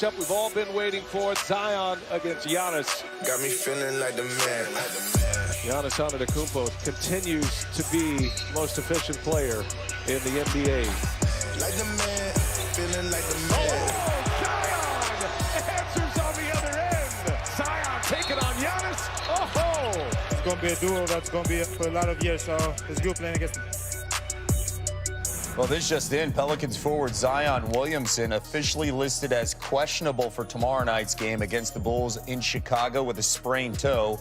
matchup we've all been waiting for. Zion against Giannis. Got me feeling like the man. Giannis Antetokounmpo continues to be most efficient player in the NBA. Like the man, feeling like the man. Zion answers on the other end. Zion taking on Giannis. Oh! It's going to be a duel that's going to be for a lot of years, so it's good playing against them. Well, this just in, Pelicans forward Zion Williamson officially listed as questionable for tomorrow night's game against the Bulls in Chicago with a sprained toe.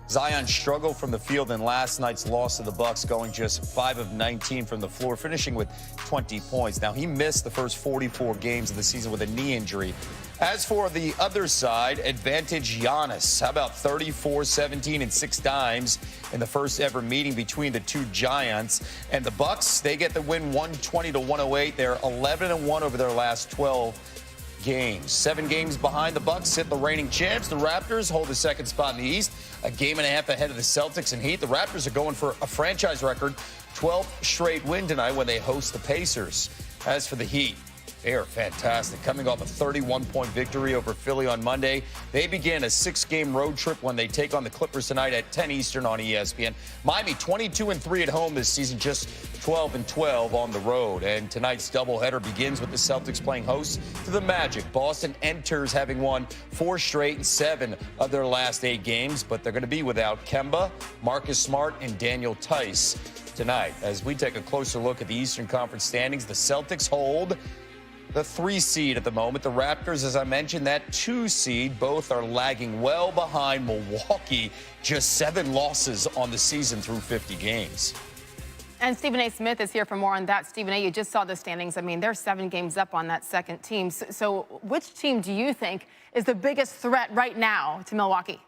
Zion struggled from the field in last night's loss to the Bucks, going just 5 of 19 from the floor, finishing with 20 points. Now, he missed the first 44 games of the season with a knee injury. As for the other side, advantage Giannis. How about 34, 17, and 6 dimes in the first ever meeting between the two giants? And the Bucks, they get the win 120-108. They're 11-1 over their last 12 games. 7 games behind the Bucks sit the reigning champs. The Raptors hold the second spot in the East, a game and a half ahead of the Celtics and Heat. The Raptors are going for a franchise record 12th straight win tonight when they host the Pacers. As for the Heat, they are fantastic. Coming off a 31-point victory over Philly on Monday, they begin a 6-game road trip when they take on the Clippers tonight at 10 Eastern on ESPN. Miami 22-3 at home this season, just 12-12 on the road. And tonight's doubleheader begins with the Celtics playing host to the Magic. Boston enters having won 4 straight and 7 of their last 8 games, but they're going to be without Kemba, Marcus Smart, and Daniel Tice tonight. As we take a closer look at the Eastern Conference standings, the Celtics hold the 3 seed at the moment. The Raptors, as I mentioned, that 2 seed. Both are lagging well behind Milwaukee. Just 7 losses on the season through 50 games. And Stephen A. Smith is here for more on that. Stephen A., you just saw the standings. I mean, they're 7 games up on that second team. So which team do you think is the biggest threat right now to Milwaukee?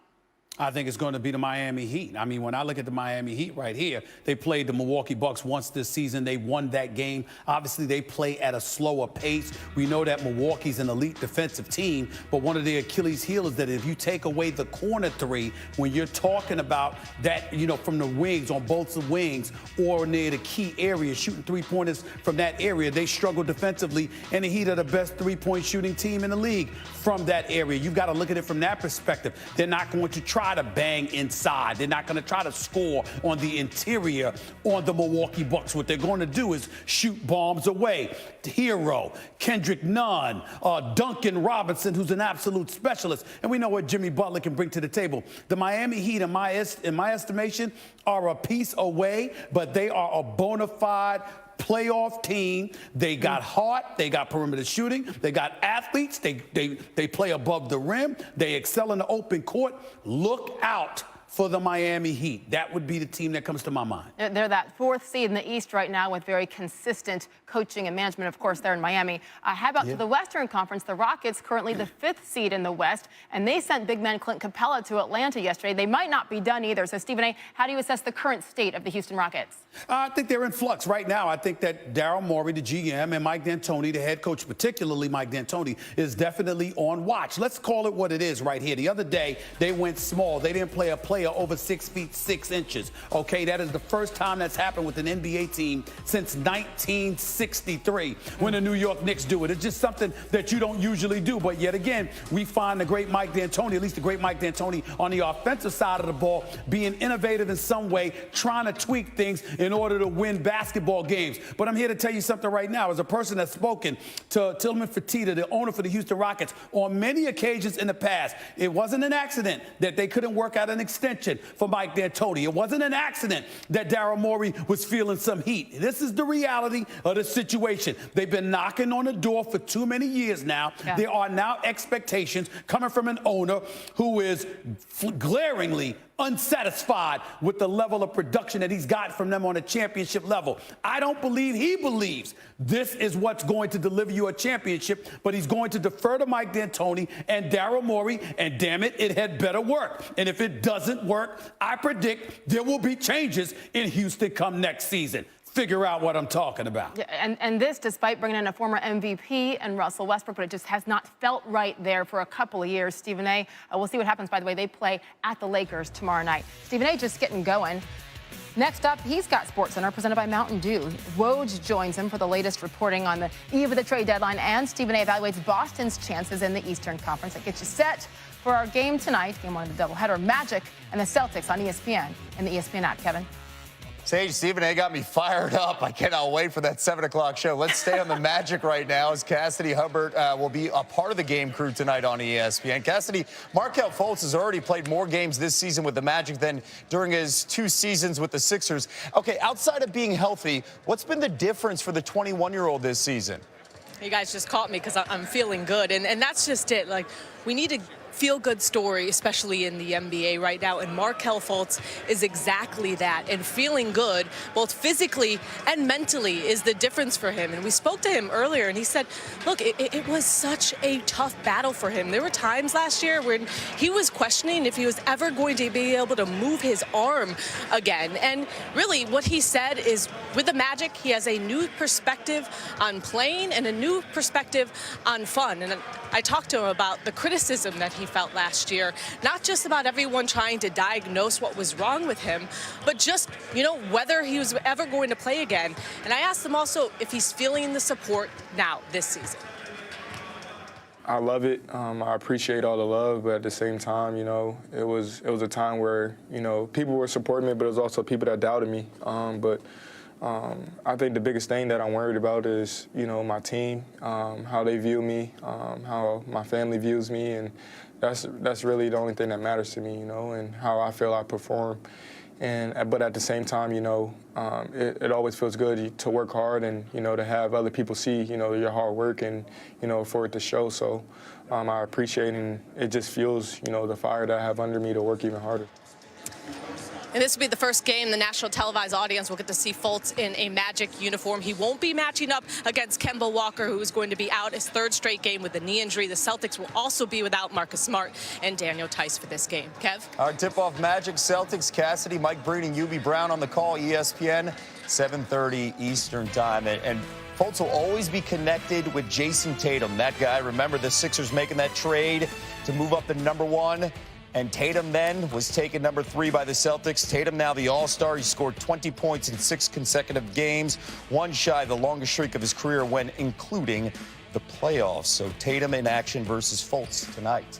I think it's going to be the Miami Heat. I mean, when I look at the Miami Heat right here, they played the Milwaukee Bucks once this season. They won that game. Obviously, they play at a slower pace. We know that Milwaukee's an elite defensive team, but one of their Achilles' heel is that if you take away the corner 3, when you're talking about that, you know, from the wings, on both the wings, or near the key area, shooting 3-pointers from that area, they struggle defensively, and the Heat are the best 3-point shooting team in the league from that area. You've got to look at it from that perspective. They're not going to try to bang inside. They're not going to try to score on the interior on the Milwaukee Bucks. What they're going to do is shoot bombs away. Hero, Kendrick Nunn, Duncan Robinson, who's an absolute specialist. And we know what Jimmy Butler can bring to the table. The Miami Heat, in my estimation, are a piece away, but they are a bona fide playoff team. They got heart, they got perimeter shooting, they got athletes, they play above the rim, they excel in the open court. Look out for the Miami Heat. That would be the team that comes to my mind. They're that 4th seed in the East right now with very consistent coaching and management, of course, there in Miami. How about to the Western Conference? The Rockets, currently the 5th seed in the West, and they sent big man Clint Capella to Atlanta yesterday. They might not be done either. So, Stephen A., how do you assess the current state of the Houston Rockets? I think they're in flux right now. I think that Daryl Morey, the GM, and Mike D'Antoni, the head coach, particularly Mike D'Antoni, is definitely on watch. Let's call it what it is right here. The other day, they went small. They didn't play a player over 6 feet 6 inches. Okay, that is the first time that's happened with an NBA team since 1963 when the New York Knicks do it. It's just something that you don't usually do. But yet again, we find the great Mike D'Antoni, at least the great Mike D'Antoni on the offensive side of the ball, being innovative in some way, trying to tweak things in order to win basketball games. But I'm here to tell you something right now. As a person that's spoken to Tillman Fertitta, the owner for the Houston Rockets, on many occasions in the past, it wasn't an accident that they couldn't work out an extension for Mike D'Antoni. It wasn't an accident that Daryl Morey was feeling some heat. This is the reality of the situation. They've been knocking on the door for too many years now. Yeah. There are now expectations coming from an owner who is glaringly unsatisfied with the level of production that he's got from them on a championship level. I don't believe he believes this is what's going to deliver you a championship, but he's going to defer to Mike D'Antoni and Daryl Morey, and damn it, it had better work. And if it doesn't work, I predict there will be changes in Houston come next season. Figure out what I'm talking about. Yeah, and this despite bringing in a former MVP and Russell Westbrook, but it just has not felt right there for a couple of years. Stephen A., we'll see what happens. By the way, they play at the Lakers tomorrow night. Stephen A., just getting going. Next up, he's got SportsCenter presented by Mountain Dew. Woj joins him for the latest reporting on the eve of the trade deadline, and Stephen A. evaluates Boston's chances in the Eastern Conference. That gets you set for our game tonight, game one of the doubleheader, Magic and the Celtics on ESPN and the ESPN app. Kevin. Sage, Stephen A. got me fired up. I cannot wait for that 7 o'clock show. Let's stay on the Magic right now as Cassidy Hubbard will be a part of the game crew tonight on ESPN. Cassidy, Markelle Fultz has already played more games this season with the Magic than during his 2 seasons with the Sixers. Okay, outside of being healthy, what's been the difference for the 21-year-old this season? You guys just caught me because I'm feeling good, and that's just it. Like, we need to feel-good story, especially in the NBA right now, and Markelle Fultz is exactly that. And feeling good, both physically and mentally, is the difference for him. And we spoke to him earlier, and he said, look, it was such a tough battle for him. There were times last year when he was questioning if he was ever going to be able to move his arm again. And really, what he said is, with the Magic, he has a new perspective on playing and a new perspective on fun. And I talked to him about the criticism that he felt last year, not just about everyone trying to diagnose what was wrong with him, but just, whether he was ever going to play again. And I asked him also if he's feeling the support now this season. I love it. I appreciate all the love, but at the same time, it was a time where, people were supporting me, but it was also people that doubted me. I think the biggest thing that I'm worried about is, my team, how they view me, how my family views me, and that's really the only thing that matters to me, and how I feel I perform. But at the same time, it always feels good to work hard and, to have other people see, your hard work and, for it to show. So I appreciate it, and it just fuels, the fire that I have under me to work even harder. And this will be the first game the national televised audience will get to see Fultz in a Magic uniform. He won't be matching up against Kemba Walker, who is going to be out his 3rd straight game with a knee injury. The Celtics will also be without Marcus Smart and Daniel Tice for this game. Kev? Our tip-off Magic, Celtics, Cassidy, Mike Breen, and UB Brown on the call, ESPN, 7:30 Eastern time. And Fultz will always be connected with Jason Tatum. That guy, remember the Sixers making that trade to move up to number 1. And Tatum then was taken number 3 by the Celtics. Tatum now the All-Star. He scored 20 points in 6 consecutive games, one shy of the longest streak of his career when including the playoffs. So Tatum in action versus Fultz tonight.